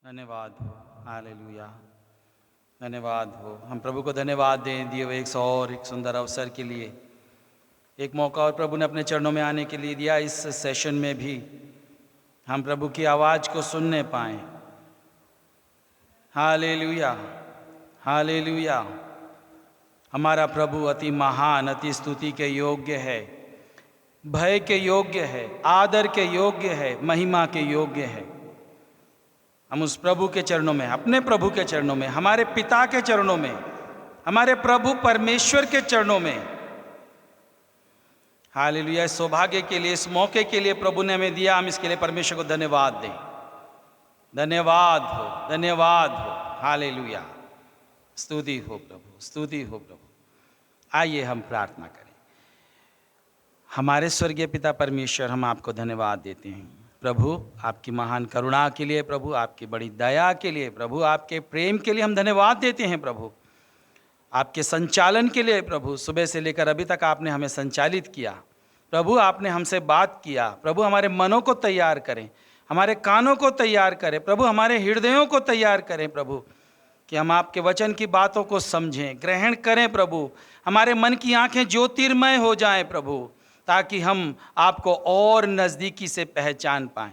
धन्यवाद हो। हालेलुया। धन्यवाद हो। हम प्रभु को धन्यवाद दें दिए हुए एक सुंदर अवसर के लिए, एक मौका और प्रभु ने अपने चरणों में आने के लिए दिया। इस सेशन में भी हम प्रभु की आवाज़ को सुनने पाएं। Hallelujah, hallelujah. हमारा प्रभु अति महान, अति स्तुति के योग्य है, भय के योग्य है, आदर के योग्य है, महिमा के योग्य है। हम उस प्रभु के चरणों में, अपने प्रभु के चरणों में, हमारे पिता के चरणों में, हमारे प्रभु परमेश्वर के चरणों में, हालेलुया, इस सौभाग्य के लिए, इस मौके के लिए प्रभु ने हमें दिया। हम इसके लिए परमेश्वर को धन्यवाद दें। धन्यवाद हो, धन्यवाद हो। हालेलुया, स्तुति हो प्रभु, स्तुति हो प्रभु। आइए हम प्रार्थना करें। हमारे स्वर्गीय पिता परमेश्वर, हम आपको धन्यवाद देते हैं प्रभु, आपकी महान करुणा के लिए, प्रभु आपकी बड़ी दया के लिए, प्रभु आपके प्रेम के लिए हम धन्यवाद देते हैं प्रभु, आपके संचालन के लिए प्रभु। सुबह से लेकर अभी तक आपने हमें संचालित किया प्रभु, आपने हमसे बात किया प्रभु। हमारे मनों को तैयार करें, हमारे कानों को तैयार करें प्रभु, हमारे हृदयों को तैयार करें प्रभु, कि हम आपके वचन की बातों को समझें, ग्रहण करें प्रभु। हमारे मन की आंखें ज्योतिर्मय हो जाएं प्रभु, ताकि हम आपको और नज़दीकी से पहचान पाएं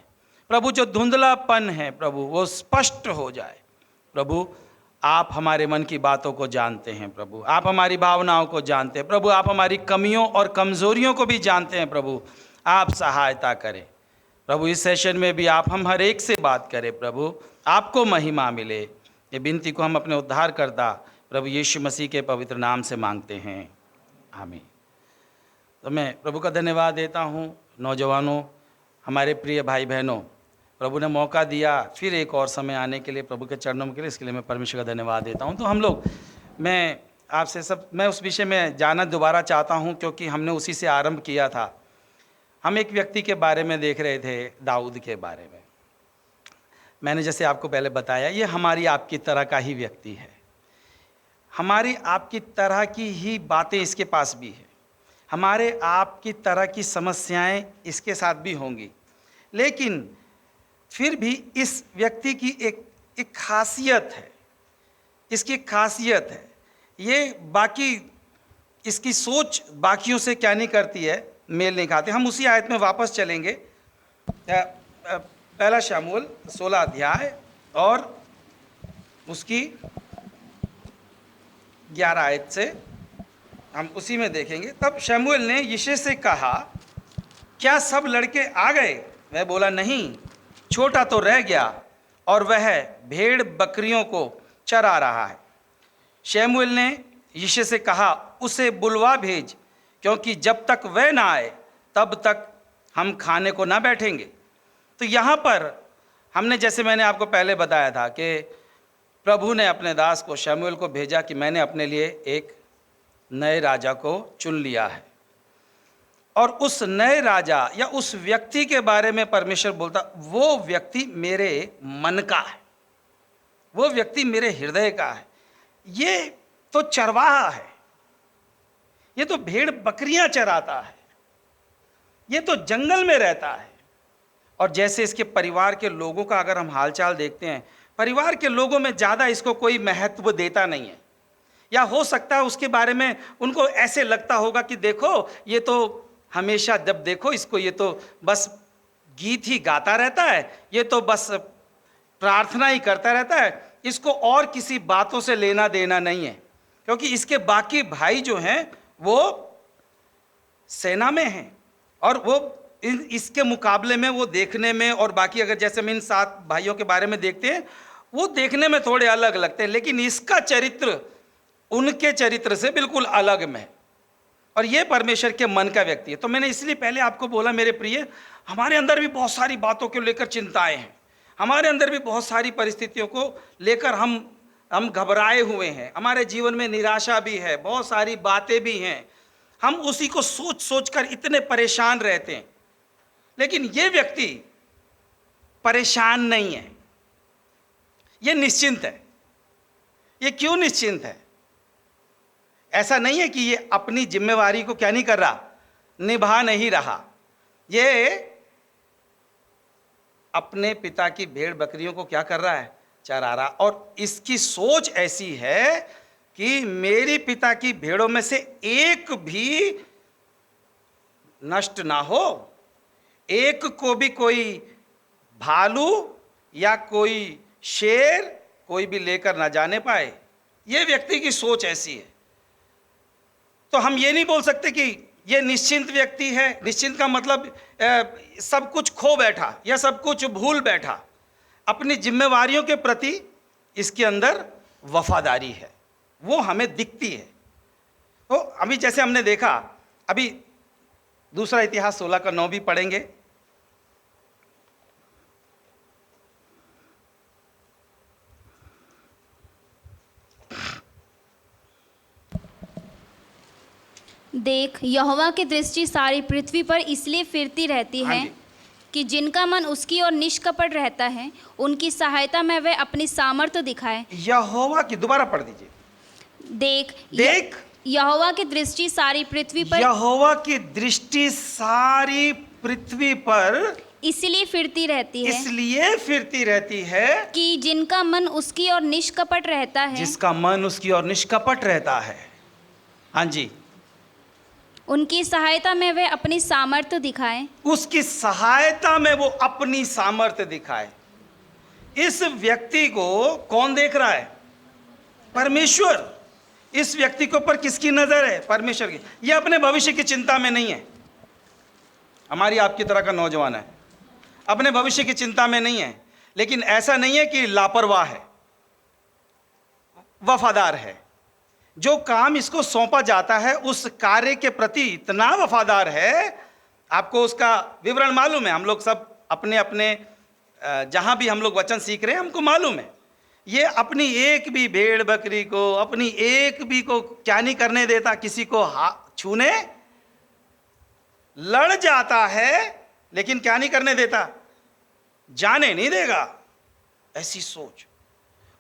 प्रभु। जो धुंधलापन है प्रभु, वो स्पष्ट हो जाए प्रभु। आप हमारे मन की बातों को जानते हैं प्रभु, आप हमारी भावनाओं को जानते हैं प्रभु, आप हमारी कमियों और कमज़ोरियों को भी जानते हैं प्रभु। आप सहायता करें प्रभु। इस सेशन में भी आप हम हर एक से बात करें प्रभु, आपको महिमा मिले। ये विनती को हम अपने उद्धारकर्ता प्रभु यीशु मसीह के पवित्र नाम से मांगते हैं, आमीन। तो मैं प्रभु का धन्यवाद देता हूँ। नौजवानों, हमारे प्रिय भाई बहनों, प्रभु ने मौका दिया फिर एक और समय आने के लिए प्रभु के चरणों के लिए, इसके लिए मैं परमेश्वर का धन्यवाद देता हूँ। तो हम लोग, मैं उस विषय में जानना दोबारा चाहता हूँ, क्योंकि हमने उसी से आरंभ किया था। हम एक व्यक्ति के बारे में देख रहे थे, दाऊद के बारे में। मैंने जैसे आपको पहले बताया, ये हमारी आपकी तरह का ही व्यक्ति है, हमारी आपकी तरह की ही बातें इसके पास भी है, हमारे आपकी तरह की समस्याएं इसके साथ भी होंगी। लेकिन फिर भी इस व्यक्ति की एक खासियत है, इसकी खासियत है, ये बाकी, इसकी सोच बाकियों से क्या नहीं करती है, मेल नहीं खाते। हम उसी आयत में वापस चलेंगे, पहला शमूएल 16 अध्याय और उसकी 11 आयत से हम उसी में देखेंगे। तब शमूएल ने यिशै से कहा, क्या सब लड़के आ गए? वह बोला, नहीं, छोटा तो रह गया और वह भेड़ बकरियों को चरा रहा है। शमूएल ने यिशै से कहा, उसे बुलवा भेज, क्योंकि जब तक वह ना आए तब तक हम खाने को ना बैठेंगे। तो यहाँ पर हमने, जैसे मैंने आपको पहले बताया था, कि प्रभु ने अपने दास को शमूएल को भेजा कि मैंने अपने लिए एक नए राजा को चुन लिया है। और उस नए राजा या उस व्यक्ति के बारे में परमेश्वर बोलता, वो व्यक्ति मेरे मन का है, वो व्यक्ति मेरे हृदय का है। ये तो चरवाहा है, ये तो भेड़ बकरियां चराता है, ये तो जंगल में रहता है। और जैसे इसके परिवार के लोगों का अगर हम हालचाल देखते हैं, परिवार के लोगों में ज़्यादा इसको कोई महत्व देता नहीं है, या हो सकता है उसके बारे में उनको ऐसे लगता होगा कि देखो, ये तो हमेशा जब देखो इसको, ये तो बस गीत ही गाता रहता है, ये तो बस प्रार्थना ही करता रहता है, इसको और किसी बातों से लेना देना नहीं है। क्योंकि इसके बाकी भाई जो हैं वो सेना में हैं, और वो इसके मुकाबले में वो देखने में, और बाकी अगर जैसे हम इन 7 भाइयों के बारे में देखते हैं, वो देखने में थोड़े अलग लगते हैं, लेकिन इसका चरित्र उनके चरित्र से बिल्कुल अलग में, और ये परमेश्वर के मन का व्यक्ति है। तो मैंने इसलिए पहले आपको बोला, मेरे प्रिय, हमारे अंदर भी बहुत सारी बातों को लेकर चिंताएं हैं, हमारे अंदर भी बहुत सारी परिस्थितियों को लेकर हम घबराए हुए हैं, हमारे जीवन में निराशा भी है, बहुत सारी बातें भी हैं, हम उसी को सोच सोच कर इतने परेशान रहते हैं। लेकिन ये व्यक्ति परेशान नहीं है, ये निश्चिंत है। ये क्यों निश्चिंत है? ऐसा नहीं है कि ये अपनी जिम्मेवारी को क्या नहीं कर रहा, निभा नहीं रहा। ये अपने पिता की भेड़ बकरियों को क्या कर रहा है? चरा रहा। और इसकी सोच ऐसी है कि मेरी पिता की भेड़ों में से एक भी नष्ट ना हो, एक को भी कोई भालू या कोई शेर कोई भी लेकर ना जाने पाए। ये व्यक्ति की सोच ऐसी है। तो हम ये नहीं बोल सकते कि ये निश्चिंत व्यक्ति है। निश्चिंत का मतलब सब कुछ खो बैठा या सब कुछ भूल बैठा। अपनी जिम्मेवारियों के प्रति इसके अंदर वफादारी है, वो हमें दिखती है। तो अभी जैसे हमने देखा, अभी दूसरा इतिहास 16:9 भी पढ़ेंगे। देख, यहोवा की दृष्टि सारी पृथ्वी पर इसलिए फिरती रहती हाँ है जी। कि जिनका मन उसकी ओर निष्कपट रहता है, उनकी सहायता में वह अपनी सामर्थ्य दिखाए। यहोवा की, दोबारा पढ़ दीजिए। देख, यहोवा की दृष्टि सारी पृथ्वी पर यहोवा की दृष्टि सारी पृथ्वी पर इसलिए फिरती रहती है इसलिए फिरती रहती है कि जिनका मन उसकी ओर निष्कपट रहता है, जिसका मन उसकी ओर निष्कपट रहता है। हाँ जी, उनकी सहायता में वह अपनी सामर्थ्य दिखाए। उसकी सहायता में वो अपनी सामर्थ्य दिखाए। इस व्यक्ति को कौन देख रहा है? परमेश्वर। इस व्यक्ति के ऊपर किसकी नजर है? परमेश्वर की। ये अपने भविष्य की चिंता में नहीं है। हमारी आपकी तरह का नौजवान है, अपने भविष्य की चिंता में नहीं है, लेकिन ऐसा नहीं है कि लापरवाह है, वफादार है। जो काम इसको सौंपा जाता है उस कार्य के प्रति इतना वफादार है। आपको उसका विवरण मालूम है। हम लोग सब अपने अपने जहां भी हम लोग वचन सीख रहे हैं, हमको मालूम है। ये अपनी एक भी भेड़ बकरी को, अपनी एक भी को क्या नहीं करने देता, किसी को छूने लड़ जाता है, लेकिन क्या नहीं करने देता, जाने नहीं देगा। ऐसी सोच।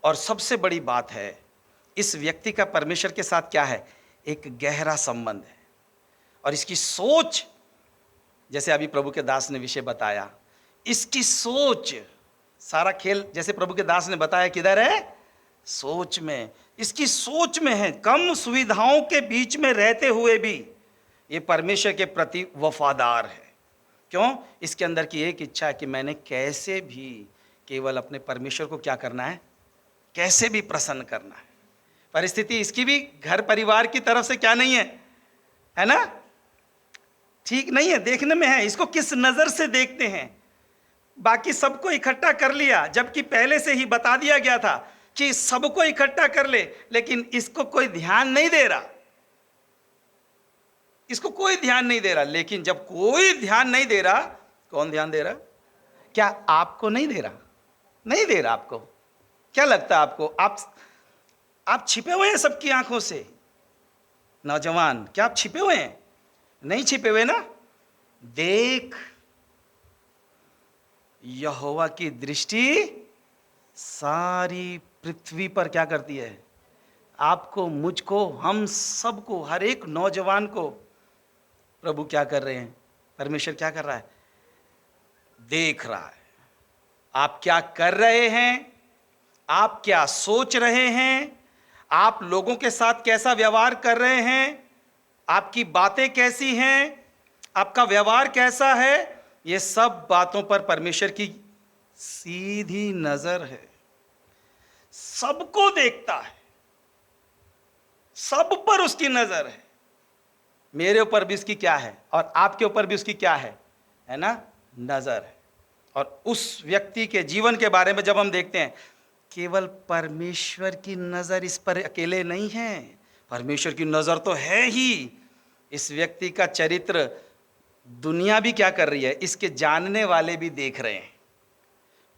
और सबसे बड़ी बात है, इस व्यक्ति का परमेश्वर के साथ क्या है? एक गहरा संबंध है। और इसकी सोच, जैसे अभी प्रभु के दास ने विषय बताया, इसकी सोच, सारा खेल जैसे प्रभु के दास ने बताया किधर है? सोच में। इसकी सोच में है। कम सुविधाओं के बीच में रहते हुए भी ये परमेश्वर के प्रति वफादार है। क्यों? इसके अंदर की एक इच्छा है कि मैंने कैसे भी केवल अपने परमेश्वर को क्या करना है? कैसे भी प्रसन्न करना है। परिस्थिति इसकी भी घर परिवार की तरफ से क्या नहीं है ना? ठीक नहीं है, देखने में है। इसको किस नजर से देखते हैं? बाकी सबको इकट्ठा कर लिया, जबकि पहले से ही बता दिया गया था कि सबको इकट्ठा कर ले, लेकिन इसको कोई ध्यान नहीं दे रहा। इसको कोई ध्यान नहीं दे रहा। लेकिन जब कोई ध्यान नहीं दे रहा, कौन ध्यान दे रहा? क्या आपको नहीं दे रहा? नहीं दे रहा आपको? क्या लगता है आपको? आप छिपे हुए हैं सबकी आंखों से। नौजवान, क्या आप छिपे हुए हैं? नहीं छिपे हुए ना? देख, यहोवा की दृष्टि सारी पृथ्वी पर क्या करती है? आपको, मुझको, हम सबको, हर एक नौजवान को प्रभु क्या कर रहे हैं? परमेश्वर क्या कर रहा है? देख रहा है। आप क्या कर रहे हैं? आप क्या सोच रहे हैं? आप लोगों के साथ कैसा व्यवहार कर रहे हैं? आपकी बातें कैसी हैं? आपका व्यवहार कैसा है? ये सब बातों पर परमेश्वर की सीधी नजर है। सबको देखता है, सब पर उसकी नजर है। मेरे ऊपर भी उसकी क्या है और आपके ऊपर भी उसकी क्या है ना? नजर है। और उस व्यक्ति के जीवन के बारे में जब हम देखते हैं, केवल परमेश्वर की नजर इस पर अकेले नहीं है, परमेश्वर की नजर तो है ही। इस व्यक्ति का चरित्र दुनिया भी क्या कर रही है? इसके जानने वाले भी देख रहे हैं।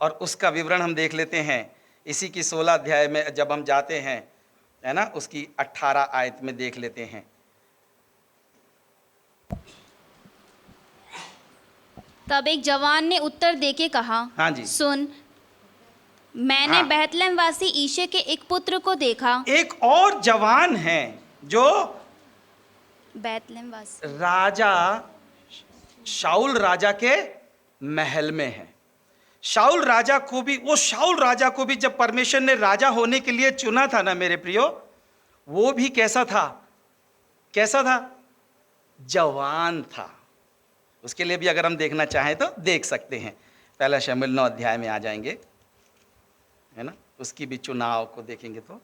और उसका विवरण हम देख लेते हैं इसी की 16 अध्याय में जब हम जाते हैं, है ना, उसकी 18 आयत में देख लेते हैं। तब एक जवान ने उत्तर देके कहा, हाँ जी, सुन, मैंने बेथलेहम वासी ईशे के एक पुत्र को देखा। एक और जवान है जो बेथलेहम वासी राजा शाऊल राजा के महल में है। शाऊल राजा को भी, वो शाऊल राजा को भी जब परमेश्वर ने राजा होने के लिए चुना था ना मेरे प्रियो, वो भी कैसा था? कैसा था? जवान था। उसके लिए भी अगर हम देखना चाहें तो देख सकते हैं। पहला शमूएल 9 अध्याय में आ जाएंगे, है ना, उसकी भी चुनाव को देखेंगे तो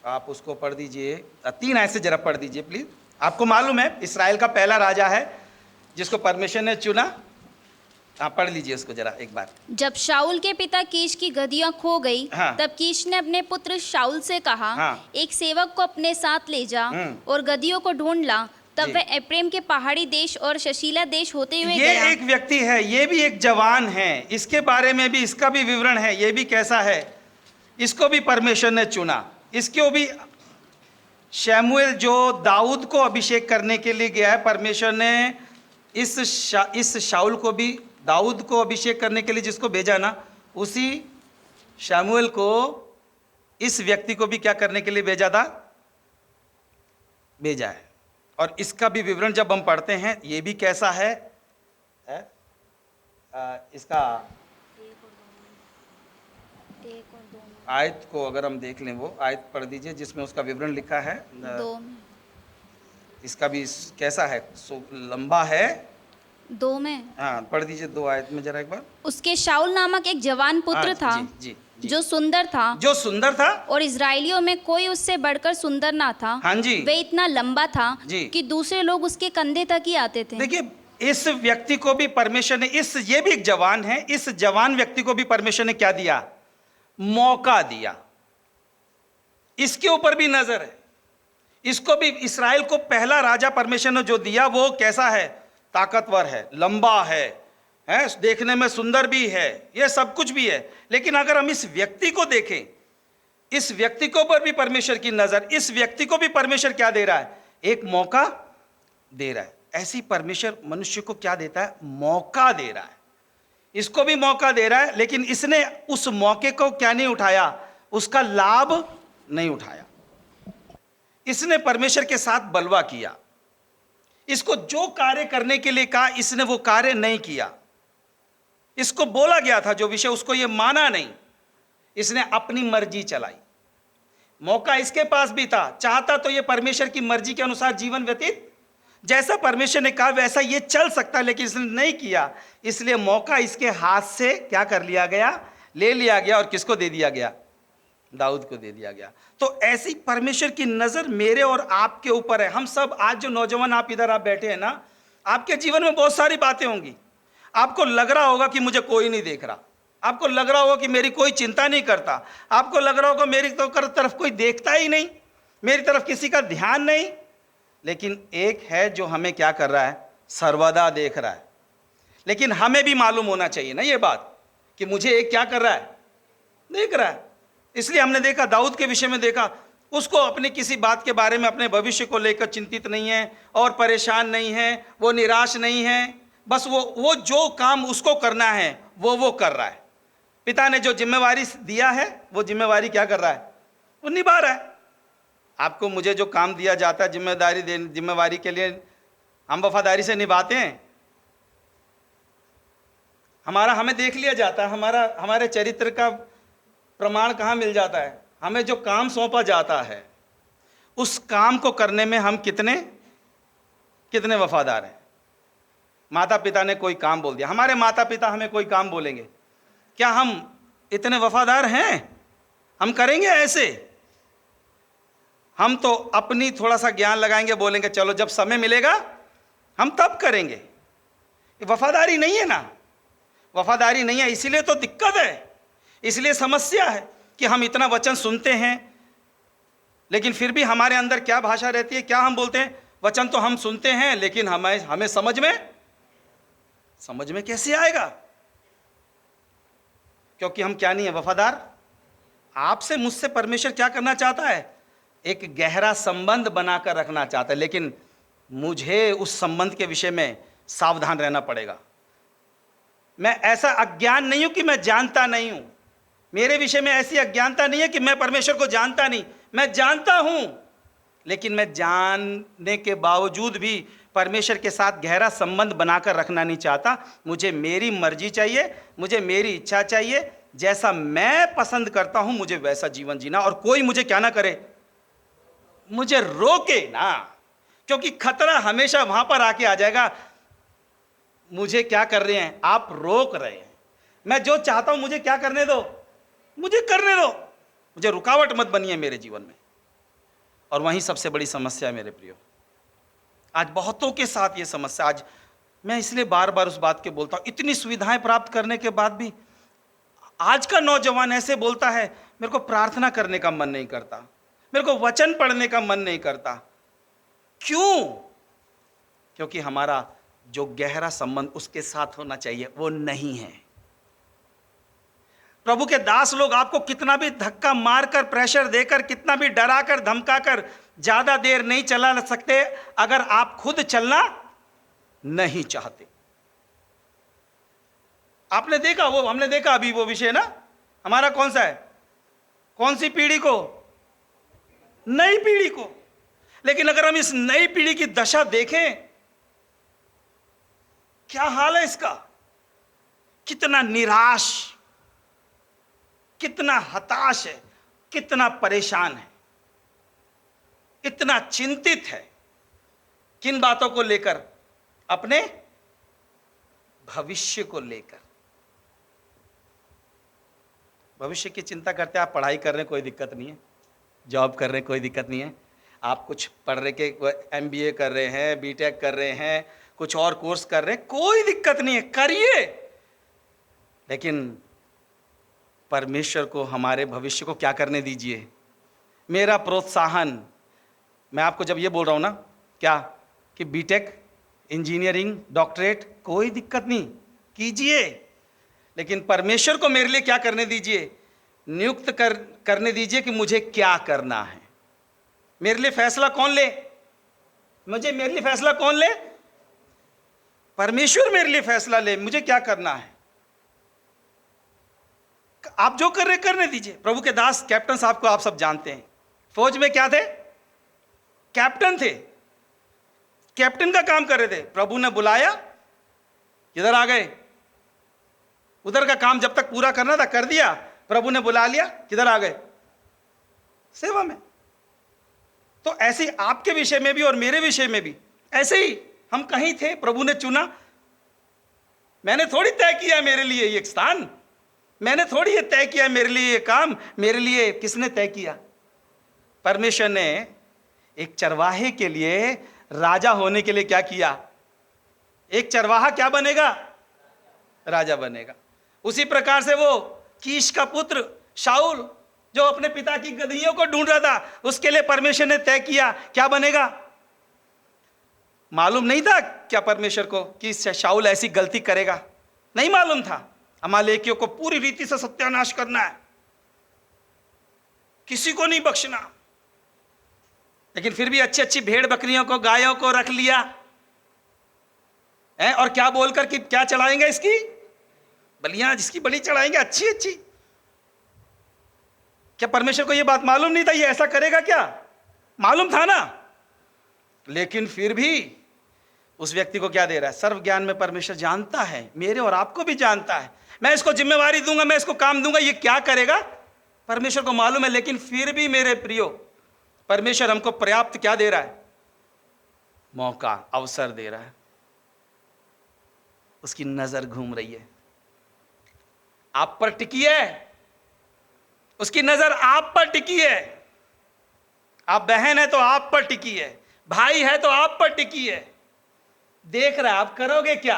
आप उसको पढ़ दीजिए, 3 आयत से जरा पढ़ दीजिए प्लीज। आपको मालूम है इस्राएल का पहला राजा है जिसको परमेश्वर ने चुना। आप पढ़ लीजिए उसको जरा एक बार। जब शाऊल के पिता कीश की गदहियां खो गई, हाँ। तब कीश ने अपने पुत्र शाऊल से कहा, हाँ। एक सेवक को अपने साथ ले जा और गदहियों को ढूंढ ला। तब जी। वह एप्रेम के पहाड़ी देश और शशीला देश होते हुए ये गया। एक व्यक्ति है, ये भी एक जवान है, इसके बारे में भी इसका भी विवरण है। ये भी कैसा है? इसको भी परमेश्वर ने चुना। इसको भी शमूएल जो दाऊद को अभिषेक करने के लिए गया है, परमेश्वर ने इस शाऊल को भी दाऊद को अभिषेक करने के लिए जिसको भेजा ना, उसी शमूएल को इस व्यक्ति को भी क्या करने के लिए भेजा था? भेजा है। और इसका भी विवरण जब हम पढ़ते हैं, ये भी कैसा है, इसका आयत को अगर हम देख लें, वो आयत पढ़ दीजिए जिसमें उसका विवरण लिखा है। 2 में। इसका भी कैसा है? लंबा है। 2 में। हाँ, पढ़ दीजिए 2 आयत में जरा एक बार। उसके शाऊल नामक एक जवान पुत्र था, जी। जो सुंदर था, और इजराइलियों में कोई उससे बढ़कर सुंदर ना था। हाँ जी। वे इतना लंबा था जी। कि दूसरे लोग उसके कंधे तक ही आते थे। देखिए, इस व्यक्ति को भी परमेश्वर ने, ये भी एक जवान है, इस जवान व्यक्ति को भी परमेश्वर ने क्या दिया? मौका दिया। इसके ऊपर भी नजर है। इसको भी, इस्राएल को पहला राजा परमेश्वर ने जो दिया वो कैसा है? ताकतवर है, लंबा है, देखने में सुंदर भी है, ये सब कुछ भी है। लेकिन अगर हम इस व्यक्ति को देखें, इस व्यक्ति के ऊपर भी परमेश्वर की नजर, इस व्यक्ति को भी परमेश्वर क्या दे रहा है? एक मौका दे रहा है। ऐसी परमेश्वर मनुष्य को क्या देता है? मौका दे रहा है। इसको भी मौका दे रहा है, लेकिन इसने उस मौके को क्या नहीं उठाया? उसका लाभ नहीं उठाया। इसने परमेश्वर के साथ बलवा किया। इसको जो कार्य करने के लिए कहा, इसने वो कार्य नहीं किया। इसको बोला गया था जो विषय, उसको ये माना नहीं। इसने अपनी मर्जी चलाई। मौका इसके पास भी था, चाहता तो ये परमेश्वर की मर्जी के अनुसार जीवन व्यतीत, जैसा परमेश्वर ने कहा वैसा ये चल सकता, लेकिन इसने नहीं किया। इसलिए मौका इसके हाथ से क्या कर लिया गया? ले लिया गया। और किसको दे दिया गया? दाऊद को दे दिया गया। तो ऐसी परमेश्वर की नजर मेरे और आपके ऊपर है। हम सब आज जो नौजवान आप इधर आप बैठे हैं ना, आपके जीवन में बहुत सारी बातें होंगी। आपको लग रहा होगा कि मुझे कोई नहीं देख रहा, आपको लग रहा होगा कि मेरी कोई चिंता नहीं करता, आपको लग रहा होगा मेरी तरफ कोई देखता ही नहीं, मेरी तरफ किसी का ध्यान नहीं। लेकिन एक है जो हमें क्या कर रहा है? सर्वदा देख रहा है। लेकिन हमें भी मालूम होना चाहिए ना ये बात कि मुझे एक क्या कर रहा है? देख रहा है। इसलिए हमने देखा, दाऊद के विषय में देखा, उसको अपनी किसी बात के बारे में, अपने भविष्य को लेकर चिंतित नहीं है और परेशान नहीं है, वो निराश नहीं है। बस वो जो काम उसको करना है वो कर रहा है। पिता ने जो जिम्मेवारी दिया है वो जिम्मेवारी क्या कर रहा है? वो निभा रहा है। आपको मुझे जो काम दिया जाता है, जिम्मेवारी के लिए हम वफादारी से निभाते हैं। हमें देख लिया जाता है, हमारे चरित्र का प्रमाण कहाँ मिल जाता है? हमें जो काम सौंपा जाता है उस काम को करने में हम कितने वफादार हैं। माता पिता ने कोई काम बोल दिया, हमारे माता पिता हमें कोई काम बोलेंगे, क्या हम इतने वफादार हैं? हम करेंगे ऐसे? हम तो अपनी थोड़ा सा ज्ञान लगाएंगे, बोलेंगे चलो जब समय मिलेगा हम तब करेंगे। ये वफादारी नहीं है ना, वफादारी नहीं है। इसीलिए तो दिक्कत है, इसलिए समस्या है कि हम इतना वचन सुनते हैं, लेकिन फिर भी हमारे अंदर क्या भाषा रहती है? क्या हम बोलते हैं? वचन तो हम सुनते हैं, लेकिन हमें समझ में कैसे आएगा? क्योंकि हम क्या नहीं है? वफादार। आपसे मुझसे परमेश्वर क्या करना चाहता है? एक गहरा संबंध बनाकर रखना चाहता है, लेकिन मुझे उस संबंध के विषय में सावधान रहना पड़ेगा। मैं ऐसा अज्ञान नहीं हूं कि मैं जानता नहीं हूं। मेरे विषय में ऐसी अज्ञानता नहीं है कि मैं परमेश्वर को जानता नहीं, मैं जानता हूं, लेकिन मैं जानने के बावजूद भी परमेश्वर के साथ गहरा संबंध बनाकर रखना नहीं चाहता। मुझे मेरी मर्जी चाहिए, मुझे मेरी इच्छा चाहिए, जैसा मैं पसंद करता हूं मुझे वैसा जीवन जीना, और कोई मुझे क्या ना करे, मुझे रोके ना, क्योंकि खतरा हमेशा वहां पर आके आ जाएगा, मुझे क्या कर रहे हैं आप, रोक रहे हैं। मैं जो चाहता हूं मुझे क्या करने दो, मुझे करने दो, मुझे रुकावट मत बनिए मेरे जीवन में। और वहीं सबसे बड़ी समस्या है मेरे प्रियो, आज बहुतों के साथ ये समस्या। आज मैं इसलिए बार बार उस बात के बोलता हूं, इतनी सुविधाएं प्राप्त करने के बाद भी आज का नौजवान ऐसे बोलता है, मेरे को प्रार्थना करने का मन नहीं करता, मेरे को वचन पढ़ने का मन नहीं करता। क्यों? क्योंकि हमारा जो गहरा संबंध उसके साथ होना चाहिए वो नहीं है। प्रभु के दास लोग आपको कितना भी धक्का मारकर, प्रेशर देकर, कितना भी डराकर धमकाकर ज्यादा देर नहीं चला सकते अगर आप खुद चलना नहीं चाहते। आपने देखा, वो हमने देखा अभी वो विषय ना हमारा कौन सा है, कौन सी पीढ़ी को, नई पीढ़ी को। लेकिन अगर हम इस नई पीढ़ी की दशा देखें, क्या हाल है इसका, कितना निराश, कितना हताश है, कितना परेशान है, इतना चिंतित है। किन बातों को लेकर? अपने भविष्य को लेकर। भविष्य की चिंता करते हैं। आप पढ़ाई कर रहे हैं कोई दिक्कत नहीं है, जॉब कर रहे हैं कोई दिक्कत नहीं है, आप कुछ पढ़ रहे के MBA कर रहे हैं, BTech कर रहे हैं, कुछ और कोर्स कर रहे हैं, कोई दिक्कत नहीं है, करिए। लेकिन परमेश्वर को हमारे भविष्य को क्या करने दीजिए। मेरा प्रोत्साहन, मैं आपको जब ये बोल रहा हूं ना क्या कि BTech, इंजीनियरिंग, डॉक्टरेट, कोई दिक्कत नहीं, कीजिए, लेकिन परमेश्वर को मेरे लिए क्या करने दीजिए, नियुक्त करने दीजिए कि मुझे क्या करना है। मेरे लिए फैसला कौन ले, मेरे लिए फैसला कौन ले, परमेश्वर मेरे लिए फैसला ले, मुझे क्या करना है। आप जो कर रहे करने दीजिए। प्रभु के दास कैप्टन साहब को आप सब जानते हैं, फौज में क्या थे, कैप्टन थे, कैप्टन का काम कर रहे थे। प्रभु ने बुलाया, इधर आ गए, उधर का काम जब तक पूरा करना था कर दिया, प्रभु ने बुला लिया, किधर आ गए, सेवा में। तो ऐसे ही आपके विषय में भी और मेरे विषय में भी ऐसे ही हम कहीं थे, प्रभु ने चुना। मैंने थोड़ी तय किया मेरे लिए ये स्थान, मैंने थोड़ी ये तय किया मेरे लिए ये काम, मेरे लिए किसने तय किया, परमेश्वर ने। एक चरवाहे के लिए, राजा होने के लिए क्या किया, एक चरवाहा क्या बनेगा, राजा बनेगा। उसी प्रकार से वो कीश का पुत्र शाऊल जो अपने पिता की गदहियों को ढूंढ रहा था, उसके लिए परमेश्वर ने तय किया क्या बनेगा। मालूम नहीं था क्या परमेश्वर को कि शाऊल ऐसी गलती करेगा, नहीं मालूम था। अमालेकियों को पूरी रीति से सत्यानाश करना है, किसी को नहीं बख्शना। लेकिन फिर भी अच्छी अच्छी भेड़ बकरियों को, गायों को रख लिया है, और क्या बोलकर कि क्या चढ़ाएंगे, इसकी बलियां, जिसकी बलि चढ़ाएंगे अच्छी अच्छी। क्या परमेश्वर को यह बात मालूम नहीं था ये ऐसा करेगा, क्या मालूम था ना। लेकिन फिर भी उस व्यक्ति को क्या दे रहा है, सर्व ज्ञान में परमेश्वर जानता है, मेरे और आपको भी जानता है। मैं इसको जिम्मेवारी दूंगा, मैं इसको काम दूंगा, ये क्या करेगा परमेश्वर को मालूम है। लेकिन फिर भी मेरे प्रियो, परमेश्वर हमको पर्याप्त क्या दे रहा है, मौका, अवसर दे रहा है। उसकी नजर घूम रही है, आप पर टिकी है, उसकी नजर आप पर टिकी है। आप बहन है तो आप पर टिकी है, भाई है तो आप पर टिकी है। देख रहा है आप करोगे क्या,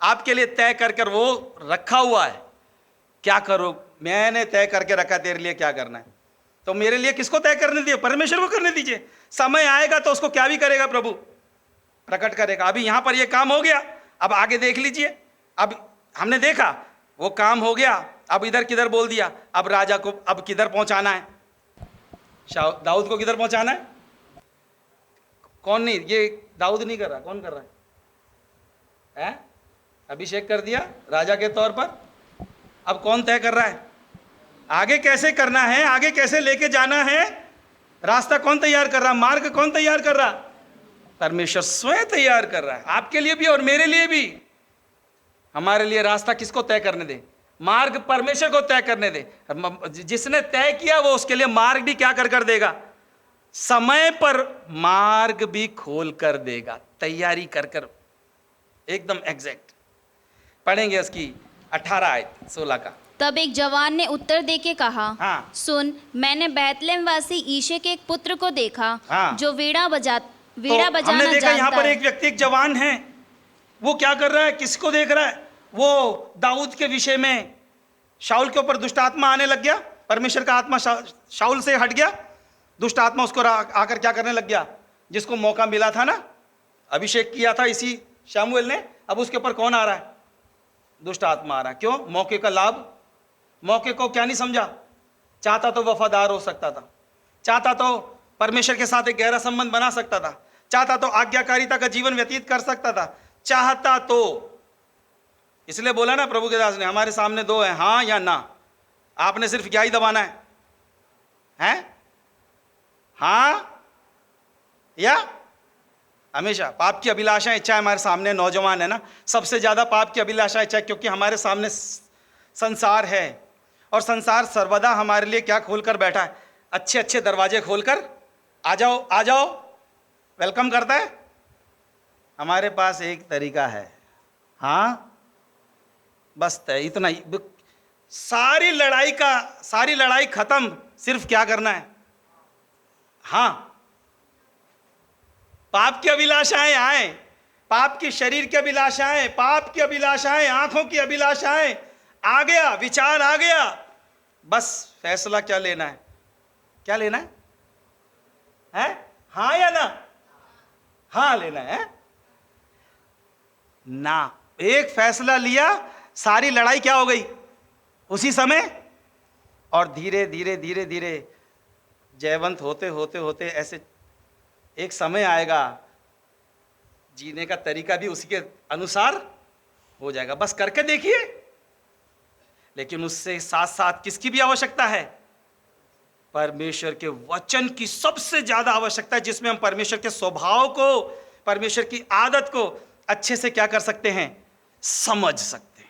आपके लिए तय कर कर वो रखा हुआ है, क्या करो, मैंने तय करके रखा तेरे लिए क्या करना है। तो मेरे लिए किसको तय करने दिए, परमेश्वर को करने दीजिए। समय आएगा तो उसको क्या भी करेगा, प्रभु प्रकट करेगा। अभी यहां पर ये काम हो गया, अब आगे देख लीजिए। अब हमने देखा वो काम हो गया, अब इधर किधर बोल दिया, अब राजा को अब किधर पहुंचाना है, दाऊद को किधर पहुंचाना है। कौन नहीं, ये दाऊद नहीं कर रहा, कौन कर रहा है? अभिषेक कर दिया राजा के तौर पर। अब कौन तय कर रहा है आगे कैसे करना है, आगे कैसे लेके जाना है? रास्ता कौन तैयार कर रहा है? मार्ग कौन तैयार कर रहा? परमेश्वर स्वयं तैयार कर रहा है, आपके लिए भी और मेरे लिए भी। हमारे लिए रास्ता किसको तय करने दे? मार्ग परमेश्वर को तय करने दे। जिसने तय किया वो उसके लिए मार्ग भी क्या कर देगा? समय पर मार्ग भी खोल कर देगा, तैयारी कर एकदम एग्जैक्ट। पढ़ेंगे उसकी 18 आयत 16 का। तब एक जवान ने उत्तर देके कहा, हाँ। सुन, मैंने बैतलहम वासी ईशे के एक पुत्र को देखा, हाँ। जो वीणा तो बजाना हमने देखा यहाँ जानता पर है। एक व्यक्ति, एक जवान है, वो क्या कर रहा है? किसको देख रहा है? वो दाऊद के विषय में। शाऊल के ऊपर दुष्ट आत्मा आने लग गया, परमेश्वर का आत्मा शाऊल से हट गया, दुष्ट आत्मा उसको आकर क्या करने लग गया? जिसको मौका मिला था ना, अभिषेक किया था इसी शमूएल ने, अब उसके ऊपर कौन आ रहा है? दुष्ट आत्मा आ रहा है। क्यों? मौके का लाभ। मौके को क्या नहीं समझा? चाहता तो वफादार हो सकता था, चाहता तो परमेश्वर के साथ एक गहरा संबंध बना सकता था, चाहता तो आज्ञाकारिता का जीवन व्यतीत कर सकता था, चाहता तो। इसलिए बोला ना प्रभु के दास ने, हमारे सामने दो है, हाँ या ना। आपने सिर्फ क्या ही दबाना है? हैं? हाँ या? हमेशा पाप की अभिलाषा इच्छा हमारे सामने नौजवान है ना, सबसे ज्यादा पाप की अभिलाषा इच्छा, क्योंकि हमारे सामने संसार है और संसार सर्वदा हमारे लिए क्या खोलकर बैठा है? अच्छे अच्छे दरवाजे खोलकर, आ जाओ आ जाओ, वेलकम करता है। हमारे पास एक तरीका है, हाँ बस इतना ही। सारी लड़ाई खत्म, सिर्फ क्या करना है? हाँ। पाप की अभिलाषाएं आए, पाप की शरीर की अभिलाषाएं, पाप की अभिलाषाएं, आंखों की अभिलाषाएं आ गया, विचार आ गया, बस फैसला क्या लेना है? क्या लेना है? हैं? हाँ या ना? हाँ लेना है ना। एक फैसला लिया, सारी लड़ाई क्या हो गई उसी समय। और धीरे धीरे धीरे धीरे जयवंत होते होते होते ऐसे एक समय आएगा, जीने का तरीका भी उसी के अनुसार हो जाएगा। बस करके देखिए। लेकिन उससे साथ साथ किसकी भी आवश्यकता है? परमेश्वर के वचन की सबसे ज्यादा आवश्यकता है, जिसमें हम परमेश्वर के स्वभाव को, परमेश्वर की आदत को अच्छे से क्या कर सकते हैं? समझ सकते हैं।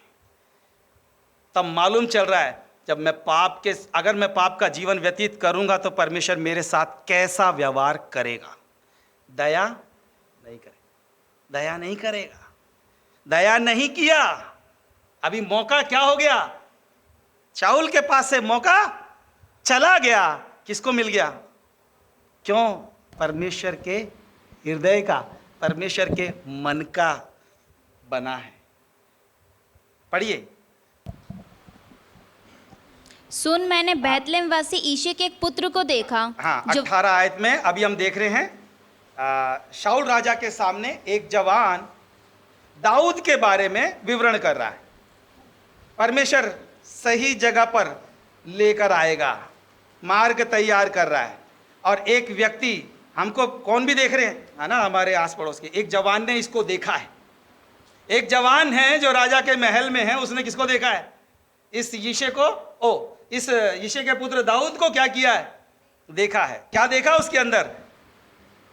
तब मालूम चल रहा है, जब मैं अगर मैं पाप का जीवन व्यतीत करूंगा तो परमेश्वर मेरे साथ कैसा व्यवहार करेगा। दया नहीं करेगा, दया नहीं करेगा, दया नहीं किया। अभी मौका क्या हो गया? शाऊल के पास से मौका चला गया, किसको मिल गया? क्यों? परमेश्वर के हृदय का, परमेश्वर के मन का बना है। पढ़िए। सुन, मैंने बैतलहम वासी ईशे के एक पुत्र को देखा। हाँ, जो 18 आयत में अभी हम देख रहे हैं, शाऊल राजा के सामने एक जवान दाऊद के बारे में विवरण कर रहा है। परमेश्वर सही जगह पर लेकर आएगा, मार्ग तैयार कर रहा है। और एक व्यक्ति, हमको कौन भी देख रहे हैं, है ना, हमारे आस पड़ोस के एक जवान ने इसको देखा है। एक जवान है जो राजा के महल में है, उसने किसको देखा है? इस यिशे को, इस यिशे के पुत्र दाऊद को क्या किया है? देखा है। क्या देखा उसके अंदर?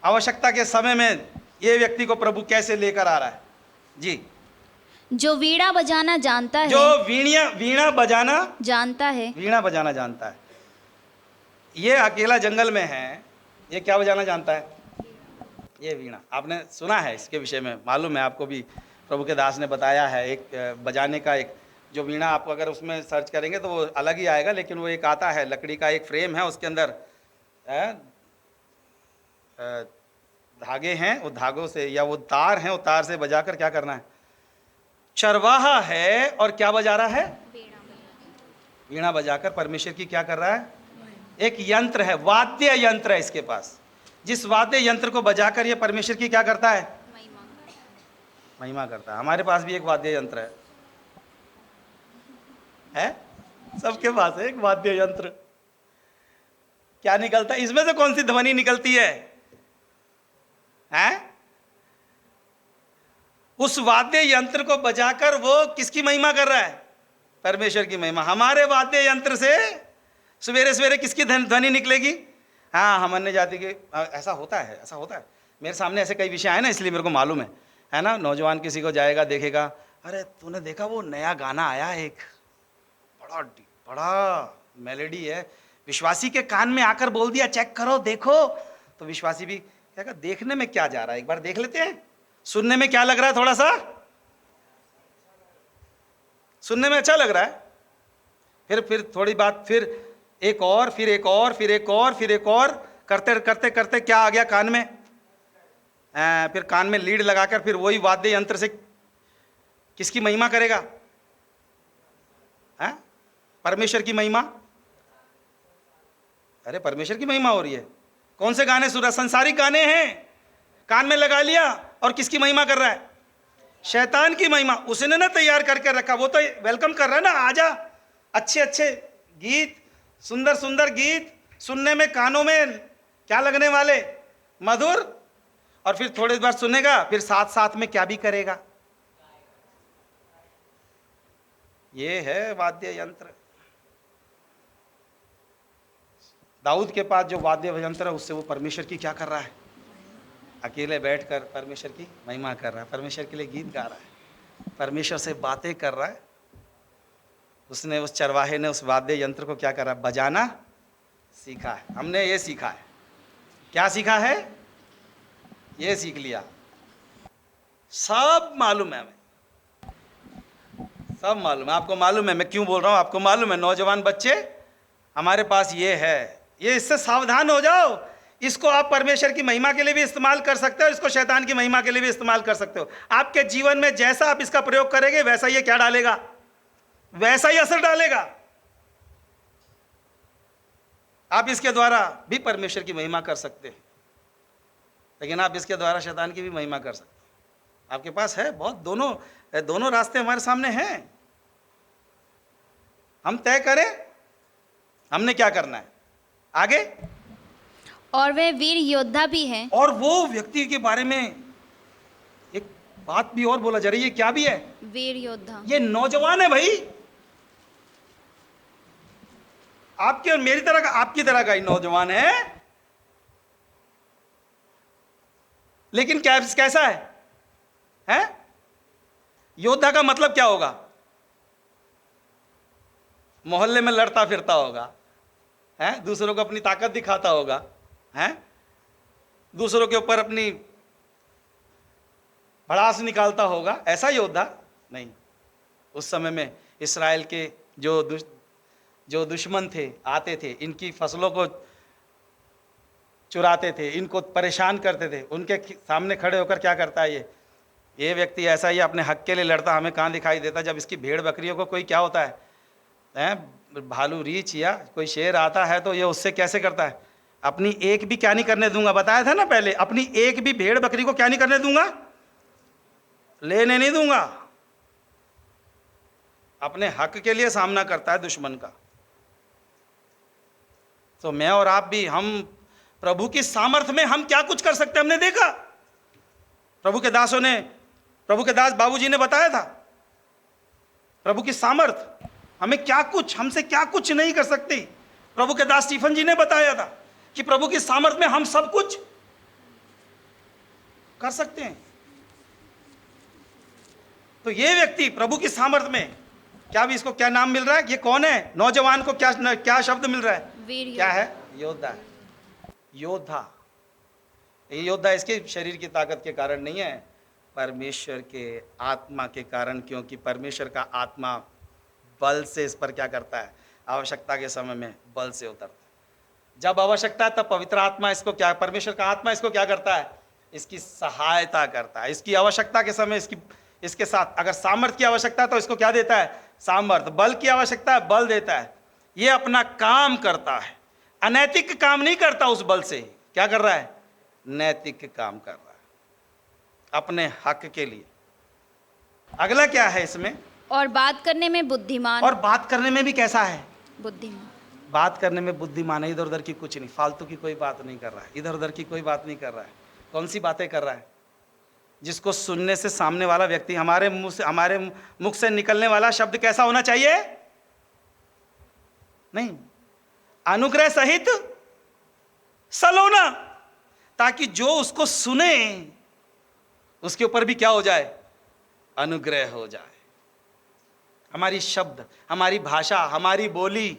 आवश्यकता के समय में ये व्यक्ति को प्रभु कैसे लेकर आ रहा है। जी। जो वीणा बजाना जानता है, जो वीणा बजाना जानता है। ये अकेला जंगल में है, ये क्या बजाना जानता है? ये वीणा। आपने सुना है इसके विषय में, मालूम है आपको भी, प्रभु के दास ने बताया है। एक बजाने का एक जो वीणा, आपको अगर उसमें सर्च करेंगे तो वो अलग ही आएगा, लेकिन वो एक आता है, लकड़ी का एक फ्रेम है, उसके अंदर धागे हैं, वो धागों से, या वो तार हैं, वो तार से बजाकर क्या करना है? चरवाहा है और क्या बजा रहा है? वीणा बजाकर परमेश्वर की क्या कर रहा है? एक यंत्र है, वाद्य यंत्र है इसके पास, जिस वाद्य यंत्र को बजाकर ये परमेश्वर की क्या करता है? महिमा करता है। हमारे पास भी एक वाद्य यंत्र है? सबके पास है एक वाद्य यंत्र। क्या निकलता है इसमें से? कौन सी ध्वनि निकलती है? हैं? उस वाद्य यंत्र को बजाकर वो किसकी महिमा कर रहा है? परमेश्वर की महिमा। हमारे वाद्य यंत्र से सवेरे सवेरे किसकी ध्वनि निकलेगी? हाँ, हम अन्य जाति के। ऐसा होता है, ऐसा होता है। मेरे सामने ऐसे कई विषय आए ना, इसलिए मेरे को मालूम है ना। नौजवान किसी को जाएगा, देखेगा, अरे तूने देखा वो नया गाना आया है एक, बड़ा बड़ा मेलोडी है, विश्वासी के कान में आकर बोल दिया चेक करो देखो। तो विश्वासी भी क्या कहा, देखने में क्या जा रहा है, एक बार देख लेते हैं। सुनने में क्या लग रहा है, थोड़ा सा सुनने में अच्छा लग रहा है। फिर थोड़ी बात, फिर एक और, फिर एक और, फिर एक और, फिर एक और, करते करते करते क्या आ गया कान में? फिर कान में लीड लगाकर फिर वही वाद्य यंत्र से किसकी महिमा करेगा? परमेश्वर की महिमा। अरे परमेश्वर की महिमा हो रही है। कौन से गाने सुन रहा? संसारिक गाने हैं, कान में लगा लिया, और किसकी महिमा कर रहा है? शैतान की महिमा। उसने ना तैयार करके रखा, वो तो वेलकम कर रहा है ना, आजा, अच्छे अच्छे गीत, सुंदर सुंदर गीत, सुनने में कानों में क्या लगने वाले, मधुर। और फिर थोड़ी बार सुनेगा, फिर साथ साथ में क्या भी करेगा। ये है वाद्य यंत्र। दाऊद के पास जो वाद्य यंत्र है, उससे वो परमेश्वर की क्या कर रहा है? अकेले बैठकर परमेश्वर की महिमा कर रहा है, परमेश्वर के लिए गीत गा रहा है, परमेश्वर से बातें कर रहा है। उसने, उस चरवाहे ने उस वाद्य यंत्र को क्या करा? बजाना सीखा है। हमने ये सीखा है। क्या सीखा है? ये सीख लिया। सब मालूम है हमें, सब मालूम है। आपको मालूम है मैं क्यों बोल रहा हूं? आपको मालूम है, नौजवान बच्चे, हमारे पास ये है। ये, इससे सावधान हो जाओ। इसको आप परमेश्वर की महिमा के लिए भी इस्तेमाल कर सकते हो, इसको शैतान की महिमा के लिए भी इस्तेमाल कर सकते हो। आपके जीवन में जैसा आप इसका प्रयोग करेंगे, वैसा ये क्या डालेगा? वैसा ही असर डालेगा। आप इसके द्वारा भी परमेश्वर की महिमा कर सकते हैं, लेकिन आप इसके द्वारा शैतान की भी महिमा कर सकते हैं। आपके पास है बहुत, दोनों रास्ते हमारे सामने हैं। हम तय करें हमने क्या करना है आगे। और वे वीर योद्धा भी हैं। और वो व्यक्ति के बारे में एक बात भी और बोला जा रही है। क्या भी है? वीर योद्धा। ये नौजवान है भाई, आपके और मेरी तरह का, आपकी तरह का ही नौजवान है, लेकिन कैसा है? योद्धा का मतलब क्या होगा? मोहल्ले में लड़ता फिरता होगा, है, दूसरों को अपनी ताकत दिखाता होगा, है, दूसरों के ऊपर अपनी भड़ास निकालता होगा। ऐसा योद्धा नहीं। उस समय में इस्राएल के जो दुश्मन थे, आते थे, इनकी फसलों को चुराते थे, इनको परेशान करते थे, उनके सामने खड़े होकर क्या करता है ये व्यक्ति ऐसा ही अपने हक के लिए लड़ता, हमें कहाँ दिखाई देता? जब इसकी भेड़ बकरियों को कोई क्या होता है, भालू रीछ या कोई शेर आता है, तो ये उससे कैसे करता है? अपनी एक भी क्या नहीं करने दूंगा, बताया था ना पहले, अपनी एक भी भेड़ बकरी को क्या नहीं करने दूंगा? लेने नहीं दूंगा। अपने हक के लिए सामना करता है दुश्मन का। तो मैं और आप भी, हम प्रभु की सामर्थ्य में हम क्या कुछ कर सकते हैं, हमने देखा। प्रभु के दास बाबूजी ने बताया था, प्रभु की सामर्थ हमें क्या कुछ, हमसे क्या कुछ नहीं कर सकती। प्रभु के दास स्टीफन जी ने बताया था कि प्रभु की सामर्थ में हम सब कुछ कर सकते हैं। तो ये व्यक्ति प्रभु की सामर्थ में, क्या भी इसको क्या नाम मिल रहा है? ये कौन है? नौजवान को क्या शब्द मिल रहा है? क्या है? योद्धा। योद्धा। ये योद्धा इसके शरीर की ताकत के कारण नहीं है, परमेश्वर के आत्मा के कारण, क्योंकि परमेश्वर का आत्मा बल से इस पर क्या करता है? आवश्यकता के समय में बल से उतरता है। जब आवश्यकता है तब पवित्र आत्मा इसको क्या, परमेश्वर का आत्मा इसको क्या करता है? इसकी सहायता करता है। इसकी आवश्यकता के समय इसके साथ, अगर सामर्थ्य की आवश्यकता है तो इसको क्या देता है? सामर्थ्य। बल की आवश्यकता है, बल देता है। ये अपना काम करता है, अनैतिक काम नहीं करता। उस बल से क्या कर रहा है? नैतिक काम कर रहा है, अपने हक के लिए। अगला क्या है इसमें? और बात करने में बुद्धिमान। और बात करने में भी कैसा है? बुद्धिमान। बात करने में बुद्धिमान है। इधर उधर की कुछ नहीं, फालतू की कोई बात नहीं कर रहा है, इधर उधर की कोई बात नहीं कर रहा है। कौन सी बातें कर रहा है? जिसको सुनने से सामने वाला व्यक्ति, हमारे मुख से निकलने वाला शब्द कैसा होना चाहिए? नहीं, अनुग्रह सहित सलोना, ताकि जो उसको सुने उसके ऊपर भी क्या हो जाए? अनुग्रह हो जाए। हमारी शब्द, हमारी भाषा, हमारी बोली,